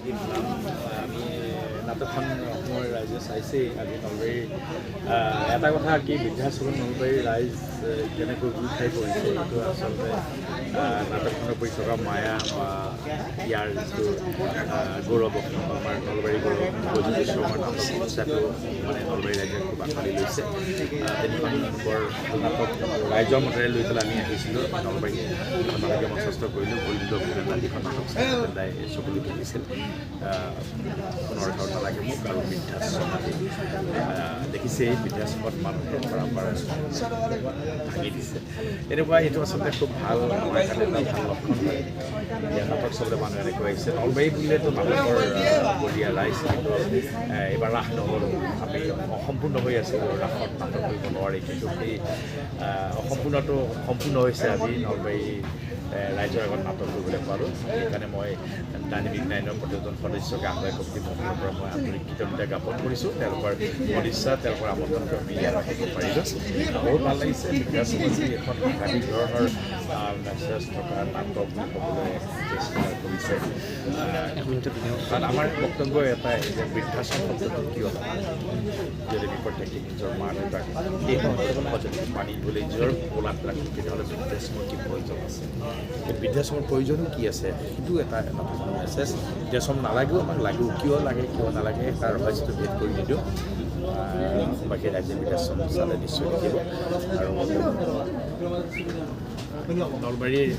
আমি নাটকখন অসমৰ ৰাইজে চাইছেই আজি নলবাৰীৰ এটা কথা কি বৃদ্ধাশ্ৰমত নলবাৰীৰ ৰাইজ কেনেকৈ গোট খাই পৰিছে এইটো আচলতে নাটকখনৰ প্ৰতি থকা মায়া বা ইয়াৰ যিটো গৌৰৱ আমাৰ নলবাৰী গৌৰৱ বৈদ্যুতিশ্ৰমৰ নাটক সমস্যাটো মানে নলবাৰী ৰাইজে খুব আঁকোৱালি লৈছে। তিনিখন বৰ নাটক ৰাইজৰ মতেৰে লৈ পেলাই আমি আহিছিলোঁ নলবাৰী নাটকে মঞ্চস্থ কৰিলোঁ গোবিন্দ যিখন নাটক চাই চকুলো তুলিছিল পুনৰ ঘৰ নালাগে মোক আৰু বৃদ্ধাশ্ৰম আদি দেখিছেই বৃদ্ধাশ্ৰমত মানুহে পৰম্পৰা ভাঙি দিছে এনেকুৱা এইটো আচলতে খুব ভাল আমাৰ কাৰণে এটা ভাল লক্ষণ হয়। এতিয়া নাটক চাবলৈ মানুহ এনেকৈ আহিছে নলবাৰী বুলিলেতো নাটকৰ বলীয়া ৰাইজ কিন্তু এইবাৰ ৰাস নহ'ল আমি অসম্পূৰ্ণ হৈ আছিলোঁ ৰাসত নাটক কৰিব নোৱাৰি কিন্তু সেই অসম্পূৰ্ণটো সম্পূৰ্ণ হৈছে আজি নলবাৰী ৰাইজৰ আগত নাটক কৰিবলৈ পাৰোঁ। সেইকাৰণে মই ডাইনেমিক নাইনৰ প্ৰতিজন সদস্যকে আহ্বায়ক কমিটিৰ মহলৰ পৰা মই আন্তৰিক কৃতজ্ঞতা জ্ঞাপন কৰিছোঁ। তেওঁলোকৰ সদিচ্ছা তেওঁলোকৰ আমন্ত্ৰণকে আমি ইয়াত আহিব পাৰিলোঁ। বহুত ভাল লাগিছে বৃদ্ধাশ্ৰমত এখন সাংঘাতিক ধৰণৰ মেছেজ থকা নাটক ক'বলৈ চেষ্টা কৰিছে। কাৰণ আমাৰ বক্তব্য এটাই যে বৃদ্ধাশ্ৰম শব্দটো কিয় যদি আমি প্ৰত্যেকে নিজৰ মা দেউতাক এই সন্দৰ্ভত যদি পানী দিবলৈ নিজৰ কোলাত ৰাখোঁ তেতিয়াহ'লে বৃদ্ধাশ্ৰমৰ কি প্ৰয়োজন আছে বৃদ্ধাশ্ৰমৰ প্ৰয়োজনো কি আছে সেইটো এটা মেছেজ। বৃদ্ধাশ্ৰম নালাগেও আমাক লাগেও কিয় লাগে কিয় নালাগে তাৰ ৰহস্যটো ভেদ কৰি নিদিওঁ। বাকী ৰাইজে বৃদ্ধাশ্ৰম চালে নিশ্চয় দেখিব আৰু নলবাৰীৰ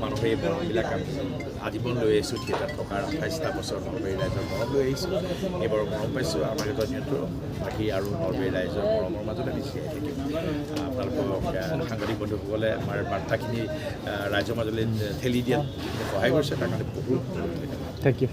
মানুহে এই মৰমবিলাক আমি আজীৱন লৈ আহিছোঁ থিয়েটাৰত থকাৰ 28টা বছৰ নলবাৰী ৰাইজৰ মৰম লৈ আহিছোঁ। এইবাৰ মৰম পাইছোঁ আমাৰ জনীয়তো বাকী আৰু নলবাৰী ৰাইজৰ মৰমৰ মাজতে আমি জীয়াই থাকিম। আপোনালোকক সাংবাদিক বন্ধুসকলে আমাৰ বাৰ্তাখিনি ৰাইজৰ মাজলৈ ঠেলি দিয়াত সহায় কৰিছে তাৰ কাৰণে বহুত থেংক ইউ।